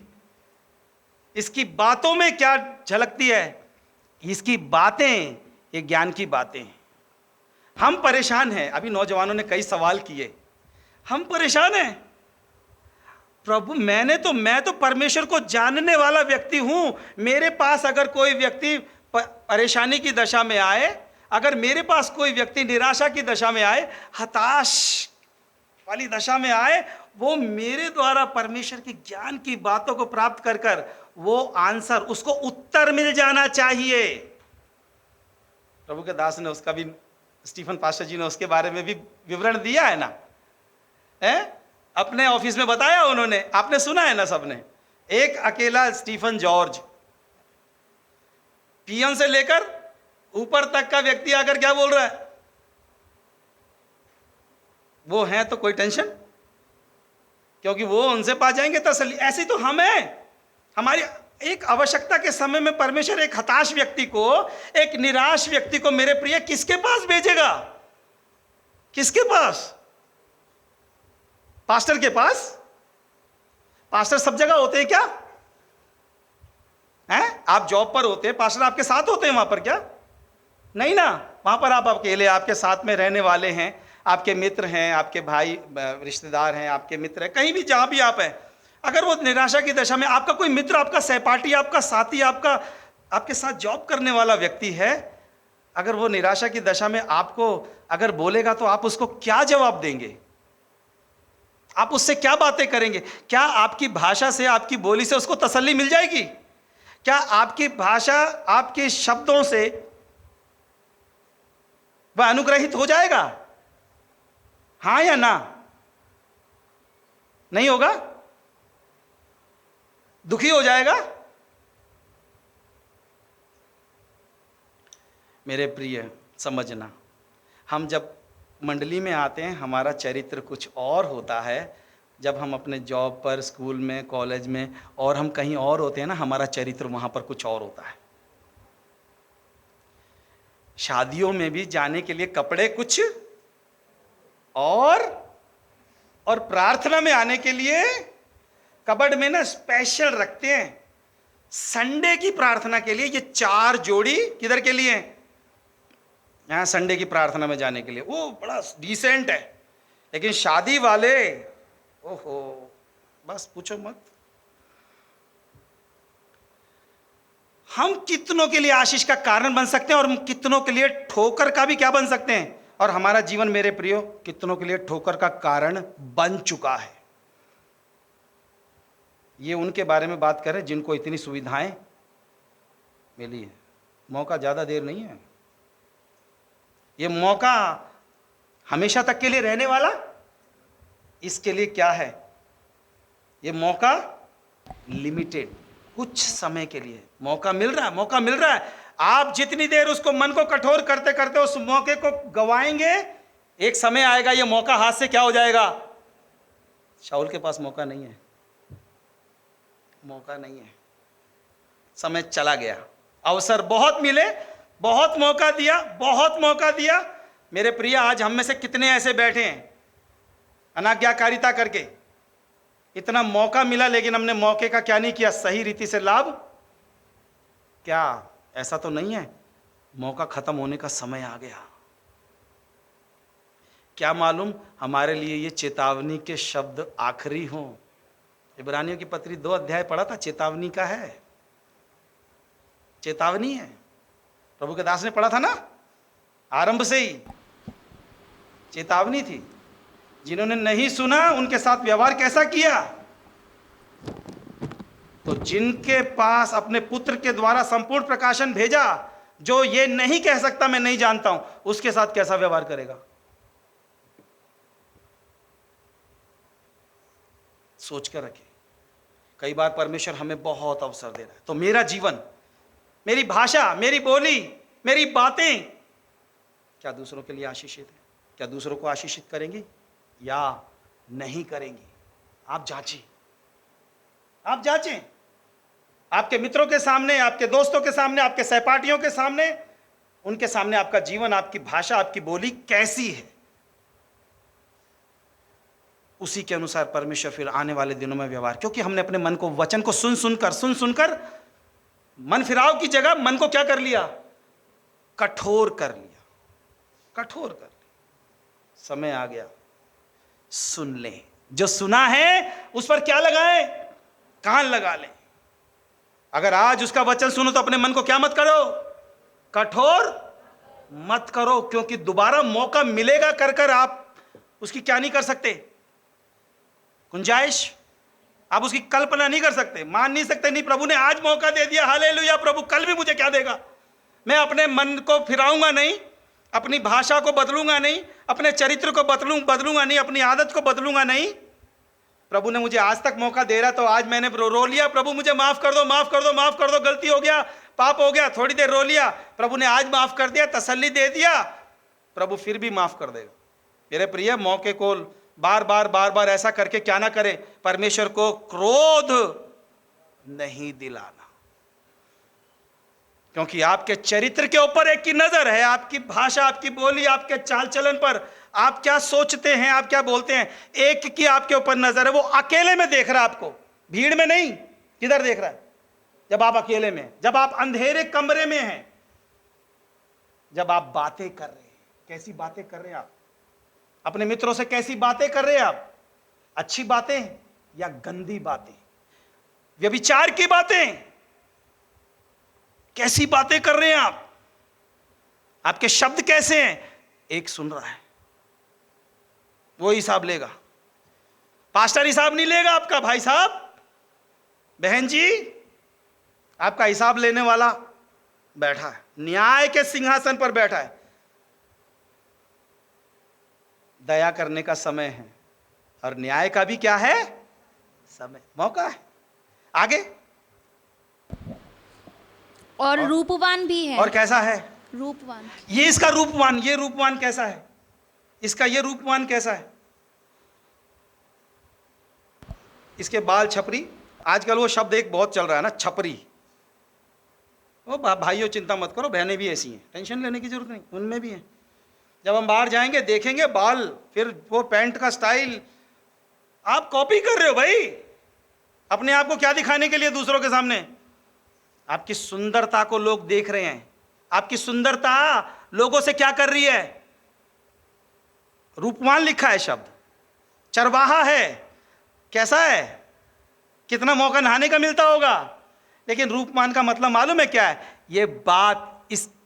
इसकी बातों में क्या झलकती है? इसकी बातें ये ज्ञान की बातें हैं। हम परेशान हैं, अभी नौजवानों ने कई सवाल किए, हम परेशान हैं। प्रभु मैं तो परमेश्वर को जानने वाला व्यक्ति हूं। मेरे पास अगर कोई व्यक्ति परेशानी की दशा में आए, अगर मेरे पास कोई व्यक्ति निराशा की दशा में आए, हताश वाली दशा में आए, वो मेरे द्वारा परमेश्वर के ज्ञान की बातों को प्राप्त कर कर वो आंसर, उसको उत्तर मिल जाना चाहिए। प्रभु के दास ने उसका भी, स्टीफन पास्टर जी ने उसके बारे में भी विवरण दिया है ना, है? अपने ऑफिस में बताया उन्होंने, आपने सुना है ना सबने। एक अकेला स्टीफन जॉर्ज, पियन से लेकर ऊपर तक का व्यक्ति आकर क्या बोल रहा है? वो है तो कोई टेंशन, क्योंकि वो उनसे पा जाएंगे तसल्ली। ऐसी तो हम हैं। हमारी एक आवश्यकता के समय में परमेश्वर एक हताश व्यक्ति को, एक निराश व्यक्ति को, मेरे प्रिय, किसके पास भेजेगा? किसके पास? पास्टर के पास? पास्टर सब जगह होते हैं क्या? हैं? आप जॉब पर होते हैं, पास्टर आपके साथ होते हैं वहां पर क्या? नहीं ना, वहां पर आप अकेले, आपके साथ में रहने वाले हैं, आपके मित्र हैं, आपके भाई रिश्तेदार हैं, आपके मित्र हैं, कहीं भी जहां भी आप हैं। अगर वो निराशा की दशा में आपका कोई मित्र, आपका सहपाठी, आपका साथी, आपके साथ जॉब करने वाला व्यक्ति है, अगर वो निराशा की दशा में आपको अगर बोलेगा, तो आप उसको क्या जवाब देंगे? आप उससे क्या बातें करेंगे? क्या आपकी भाषा से, आपकी बोली से उसको तसल्ली मिल जाएगी? क्या आपकी भाषा, आपके शब्दों से वह अनुग्रहित हो जाएगा? हां या ना? नहीं होगा? दुखी हो जाएगा? मेरे प्रिय, समझना, हम जब मंडली में आते हैं, हमारा चरित्र कुछ और होता है। जब हम अपने जॉब पर, स्कूल में, कॉलेज में, और हम कहीं और होते हैं ना, हमारा चरित्र वहां पर कुछ और होता है। शादियों में भी जाने के लिए कपड़े कुछ और प्रार्थना में आने के लिए कबर्ड में ना स्पेशल रखते हैं संडे की प्रार्थना के लिए। ये 4 जोड़ी किधर के लिए? यहां संडे की प्रार्थना में जाने के लिए। वो बड़ा डिसेंट है। लेकिन शादी वाले, ओहो, बस पूछो मत। हम कितनों के लिए आशीष का कारण बन सकते हैं और हम कितनों के लिए ठोकर का भी क्या बन सकते हैं। और हमारा जीवन, मेरे प्रियो, कितनों के लिए ठोकर का कारण बन चुका है। ये उनके बारे में बात करें जिनको इतनी सुविधाएं मिली है। मौका ज़्यादा देर नहीं है। ये मौका हमेशा तक के लिए रहने वाला, इसके लिए क्या है? ये मौका लिमिटेड, कुछ समय के लिए मौका मिल रहा है। आप जितनी देर उसको, मन को कठोर करते करते उस मौके को गवाएंगे, एक समय आएगा ये मौका हाथ से क्या हो जाएगा। शाऊल के पास मौका नहीं है, मौका नहीं है, समय चला गया। अवसर बहुत मिले, बहुत मौका दिया। मेरे प्रिय, आज हम में से कितने ऐसे बैठे हैं अनाज्ञाकारिता करके? इतना मौका मिला लेकिन हमने मौके का क्या नहीं किया, सही रीति से लाभ। क्या ऐसा तो नहीं है मौका खत्म होने का समय आ गया? क्या मालूम हमारे लिए ये चेतावनी के शब्द आखिरी हों। इब्रानियों की पत्री 2 अध्याय पढ़ा था, चेतावनी का है, चेतावनी है। प्रभु के दास ने पढ़ा था ना, आरंभ से ही चेतावनी थी। जिन्होंने नहीं सुना उनके साथ व्यवहार कैसा किया? तो जिनके पास अपने पुत्र के द्वारा संपूर्ण प्रकाशन भेजा, जो ये नहीं कह सकता मैं नहीं जानता हूं, उसके साथ कैसा व्यवहार करेगा? सोच कर रखें। कई बार परमेश्वर हमें बहुत अवसर दे रहा है, तो मेरा जीवन, मेरी भाषा, मेरी बोली, मेरी बातें क्या दूसरों के लिए आशीषित है? क्या दूसरों को आशीषित करेंगी या नहीं करेंगी? आप जांचिए, आप जांचें। आपके मित्रों के सामने, आपके दोस्तों के सामने, आपके सहपाठियों के सामने, उनके सामने आपका जीवन, आपकी भाषा, आपकी बोली कैसी है? उसी के अनुसार परमेश्वर फिर आने वाले दिनों में व्यवहार, क्योंकि हमने अपने मन को, वचन को सुन सुनकर मन फिराव की जगह मन को क्या कर लिया? कठोर कर लिया, कठोर कर लिया। समय आ गया, सुन लें। जो सुना है उस पर क्या लगाएं? कान लगा लें। अगर आज उसका वचन सुनो तो अपने मन को क्या मत करो? कठोर मत करो, क्योंकि दोबारा मौका मिलेगा कर आप उसकी क्या नहीं कर सकते? गुंजाइश आप उसकी कल्पना नहीं कर सकते, मान नहीं सकते। नहीं, प्रभु ने आज मौका दे दिया, हालेलुया, प्रभु कल भी मुझे क्या देगा? मैं अपने मन को फिराऊंगा नहीं, अपनी भाषा को बदलूंगा नहीं, अपने चरित्र को बदलूंगा नहीं, अपनी आदत को बदलूंगा नहीं। प्रभु ने मुझे आज तक मौका दे रहा, तो आज मैंने रो लिया, प्रभु मुझे माफ कर दो, माफ कर दो, माफ कर दो, गलती हो गया, पाप हो गया, थोड़ी देर रो लिया, प्रभु ने आज माफ कर दिया, तसल्ली दे दिया, प्रभु फिर भी माफ कर देगा। मेरे प्रिय, मौके को बार बार ऐसा करके क्या ना करे, परमेश्वर को क्रोध नहीं दिलाना, क्योंकि आपके चरित्र के ऊपर एक की नजर है, आपकी भाषा, आपकी बोली, आपके चाल चलन पर, आप क्या सोचते हैं, आप क्या बोलते हैं, एक की आपके ऊपर नजर है। वो अकेले में देख रहा है आपको, भीड़ में नहीं। किधर देख रहा है? जब आप अकेले में, जब आप अंधेरे कमरे में हैं, जब आप बातें कर रहे हैं। कैसी बातें कर रहे हैं आप? अपने मित्रों से कैसी बातें कर रहे हैं आप? अच्छी बातें या गंदी बातें, व्यभिचार की बातें? कैसी बातें कर रहे हैं आप? आपके शब्द कैसे हैं? एक सुन रहा है, वो हिसाब लेगा, पास्टर हिसाब नहीं लेगा आपका। भाई साहब, बहन जी, आपका हिसाब लेने वाला बैठा है, न्याय के सिंहासन पर बैठा है। दया करने का समय है और न्याय का भी क्या है? समय, मौका है। आगे, और रूपवान भी है। और कैसा है? रूपवान। ये इसका रूपवान, ये रूपवान कैसा है? इसका ये रूपवान कैसा है? इसके बाल छपरी, आजकल वो शब्द एक बहुत चल रहा है ना, छपरी। वो भाइयों चिंता मत करो, बहनें भी ऐसी हैं, टेंशन लेने की जरूरत नहीं, उनमें भी है। जब हम बाहर जाएंगे देखेंगे बाल, फिर वो पैंट का स्टाइल, आप कॉपी कर रहे हो भाई। अपने आप को क्या दिखाने के लिए दूसरों के सामने? आपकी सुंदरता को लोग देख रहे हैं, आपकी सुंदरता लोगों से क्या कर रही है? रूपवान लिखा है शब्द, चरवाहा है, कैसा है? कितना मौका नहाने का मिलता होगा। लेकिन रूपवान का मतलब मालूम है क्या है? ये बात,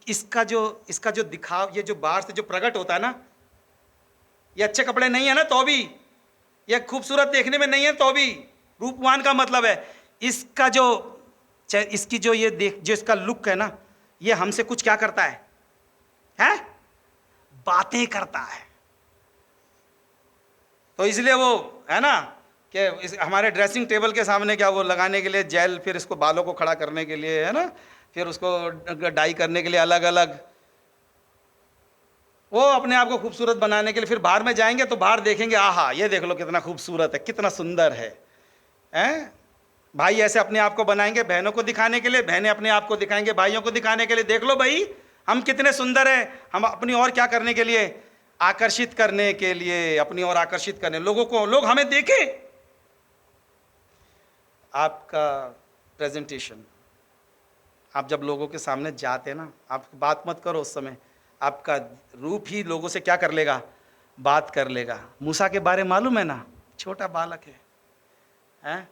इसका जो दिखाव, ये जो बाहर से जो प्रकट होता है ना, ये अच्छे कपड़े नहीं है ना तो भी, ये खूबसूरत देखने में नहीं है तो भी, रूपवान का मतलब है इसका जो, इसकी जो ये देख, जो इसका लुक है ना, ये हमसे कुछ क्या करता है? हैं? बातें करता है। तो इसलिए वो है ना कि हमारे ड्रेसिंग टेबल के सामने क्या वो लगाने के लिए जेल, फिर इसको बालों को खड़ा करने के लिए, है ना, फिर उसको डाई करने के लिए अलग अलग, वो अपने आप को खूबसूरत बनाने के लिए। फिर बाहर में जाएंगे तो बाहर देखेंगे, आहा ये देख लो कितना खूबसूरत है, कितना सुंदर है, हैं? भाई ऐसे अपने आप को बनाएंगे बहनों को दिखाने के लिए, बहनें अपने आप को दिखाएंगे भाइयों को दिखाने के लिए। देख लो भाई हम कितने सुंदर हैं। हम अपनी और क्या करने के लिए? आकर्षित करने के लिए, अपनी ओर आकर्षित करने, लोगों को, लोग हमें देखें। आपका प्रेजेंटेशन, आप जब लोगों के सामने जाते हैं ना, आप बात मत करो उस समय, आपका रूप ही लोगों से क्या कर लेगा? बात कर लेगा। मूसा के बारे में मालूम है ना, छोटा बालक है, हैं?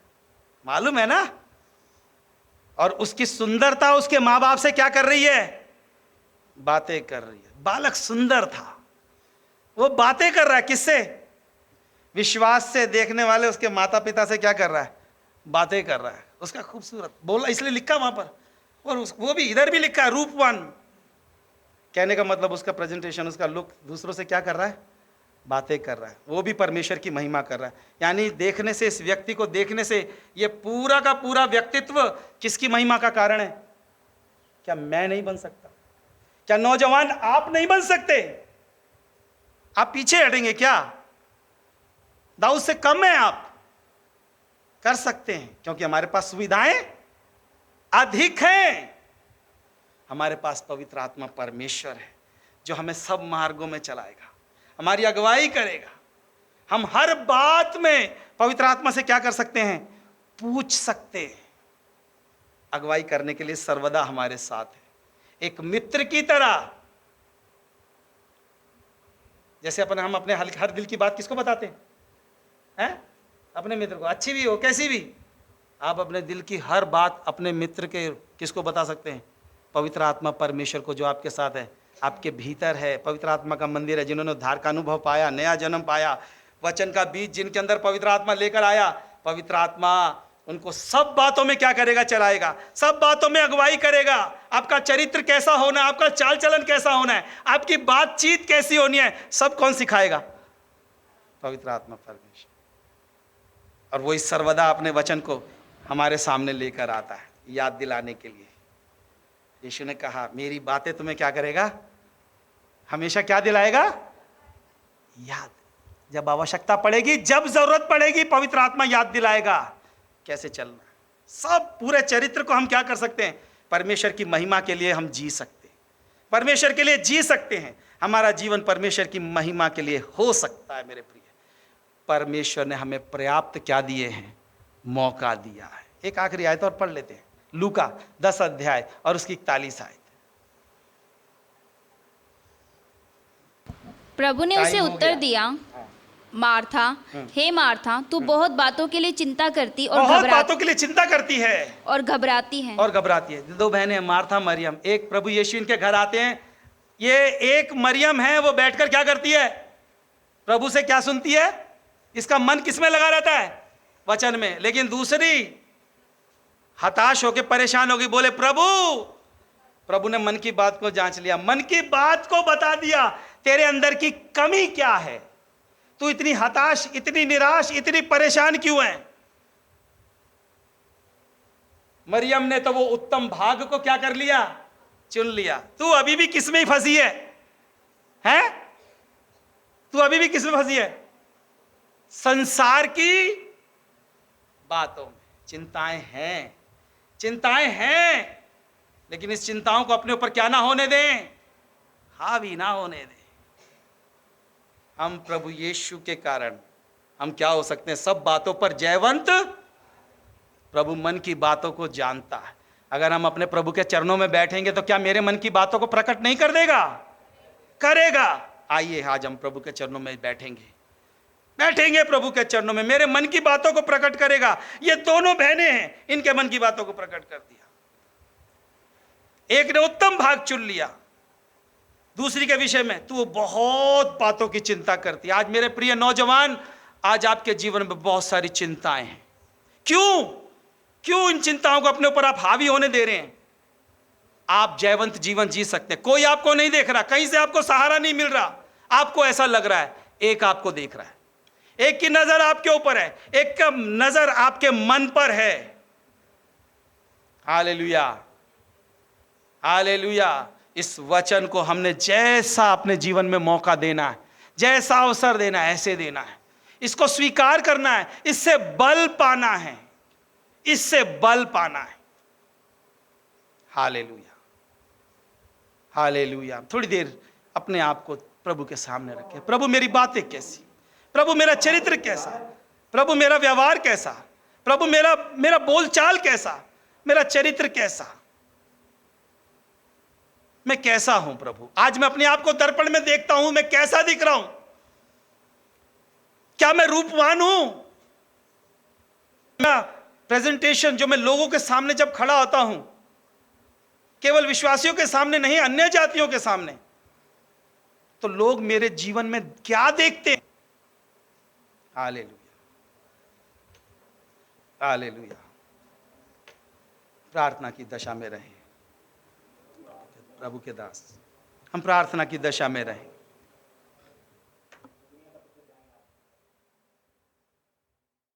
मालूम है ना? और उसकी सुंदरता उसके माँ बाप से क्या कर रही है? बातें कर रही है। बालक सुंदर था, वो बातें कर रहा है किससे? विश्वास से देखने वाले उसके माता पिता से क्या कर रहा है? बातें कर रहा है। उसका खूबसूरत बोला, इसलिए लिखा वहां पर, और वो भी इधर भी लिखा है रूपवान। कहने का मतलब उसका प्रेजेंटेशन, उसका लुक दूसरों से क्या कर रहा है? बातें कर रहा है। वो भी परमेश्वर की महिमा कर रहा है। यानी देखने से, इस व्यक्ति को देखने से ये पूरा का पूरा व्यक्तित्व किसकी महिमा का कारण है? क्या मैं नहीं बन सकता? क्या नौजवान आप नहीं बन सकते? आप पीछे हटेंगे क्या? दाऊद से कम है आप? कर सकते हैं, क्योंकि हमारे पास सुविधाएं अधिक हैं। हमारे पास पवित्र आत्मा परमेश्वर है जो हमें सब मार्गों में चलाएगा, हमारी अगुवाई करेगा। हम हर बात में पवित्र आत्मा से क्या कर सकते हैं? पूछ सकते हैं। अगुवाई करने के लिए सर्वदा हमारे साथ है, एक मित्र की तरह। जैसे हम अपने हर दिल की बात किसको बताते हैं? अपने मित्र को, अच्छी भी हो कैसी भी। आप अपने दिल की हर बात अपने मित्र के किसको बता सकते हैं? पवित्र आत्मा परमेश्वर को, जो आपके साथ है, आपके भीतर है। पवित्र आत्मा का मंदिर है। जिन्होंने उद्धार का अनुभव पाया, नया जन्म पाया, वचन का बीज जिनके अंदर पवित्र आत्मा लेकर आया, पवित्र आत्मा उनको सब बातों में क्या करेगा? चलाएगा, सब बातों में अगुवाई करेगा। आपका चरित्र कैसा होना है, आपका चाल चलन कैसा होना है, आपकी बातचीत कैसी होनी है, सब कौन सिखाएगा? पवित्र आत्मा परमेश्वर। और वो इस सर्वदा अपने वचन को हमारे सामने लेकर आता है, याद दिलाने के लिए। यीशु ने कहा, मेरी बातें तुम्हें क्या करेगा? हमेशा क्या दिलाएगा? याद। जब आवश्यकता पड़ेगी, जब जरूरत पड़ेगी, पवित्र आत्मा याद दिलाएगा कैसे चलना। सब पूरे चरित्र को हम क्या कर सकते हैं? परमेश्वर की महिमा के लिए हम जी सकते हैं, परमेश्वर के लिए जी सकते हैं। हमारा जीवन परमेश्वर की महिमा के लिए हो सकता है। मेरे प्रिय, परमेश्वर ने हमें पर्याप्त क्या दिए हैं? मौका दिया है। एक आखिरी आयत और पढ़ लेते हैं, लूका 10 अध्याय और उसकी 41 आयत। प्रभु ने उसे उत्तर दिया, मार्था, हे मार्था, तू बहुत बातों के लिए चिंता करती और बहुत बातों के लिए चिंता करती है और घबराती है। और घबराती है। दो बहनें, मार्था मरियम। एक प्रभु यीशु इनके घर आते हैं। ये एक मरियम है, वो बैठकर क्या करती है? प्रभु से क्या सुनती है? इसका मन किसमें लगा रहता है? वचन में। लेकिन दूसरी हताश होकर परेशान होगी, बोले प्रभु ने मन की बात को जांच लिया, मन की बात को बता दिया, तेरे अंदर की कमी क्या है, तू इतनी हताश, इतनी निराश, इतनी परेशान क्यों है? मरियम ने तो वो उत्तम भाग को क्या कर लिया? चुन लिया। तू अभी भी किस में ही फंसी है? हैं? तू अभी भी किस में फंसी है? संसार की बातों में। चिंताएं हैं, चिंताएं हैं, लेकिन इस चिंताओं को अपने ऊपर क्या ना होने दें? हावी ना होने दें। हम प्रभु यीशु के कारण हम क्या हो सकते हैं? सब बातों पर जयवंत। प्रभु मन की बातों को जानता है। अगर हम अपने प्रभु के चरणों में बैठेंगे तो क्या मेरे मन की बातों को प्रकट नहीं कर देगा? करेगा। आइए आज हम प्रभु के चरणों में बैठेंगे प्रभु के चरणों में। मेरे मन की बातों को प्रकट करेगा। ये दोनों बहनें हैं, इनके मन की बातों को प्रकट कर दिया। एक ने उत्तम भाग चुन लिया, दूसरी के विषय में तू बहुत बातों की चिंता करती है। आज मेरे प्रिय नौजवान, आज आपके जीवन में बहुत सारी चिंताएं हैं। क्यों इन चिंताओं को अपने ऊपर आप हावी होने दे रहे हैं? आप जयवंत जीवन जी सकते हैं। कोई आपको नहीं देख रहा, कहीं से आपको सहारा नहीं मिल रहा। आपको ऐसा लग रहा है एक आपको देख रहा है, एक की नजर आपके ऊपर है, एक का नजर आपके मन पर है। Hallelujah, hallelujah. इस वचन को हमने जैसा अपने जीवन में मौका देना है, जैसा अवसर देना है, ऐसे देना है। इसको स्वीकार करना है, इससे बल पाना है, इससे बल पाना है। Hallelujah, hallelujah. थोड़ी देर अपने आप को प्रभु के सामने रखें। प्रभु मेरी बातें कैसी, प्रभु मेरा चरित्र कैसा, प्रभु मेरा व्यवहार कैसा, प्रभु मेरा बोलचाल कैसा, मेरा चरित्र कैसा, मैं कैसा हूं प्रभु। आज मैं अपने आप को दर्पण में देखता हूं, मैं कैसा दिख रहा हूं? क्या मैं रूपवान हूं? मैं प्रेजेंटेशन जो मैं लोगों के सामने जब खड़ा होता हूं, केवल विश्वासियों के सामने नहीं, अन्य जातियों के सामने, तो लोग मेरे जीवन में क्या देखते हैं? Hallelujah, hallelujah. प्रार्थना की दशा में रहें प्रभु के दास, हम प्रार्थना की दशा में रहें।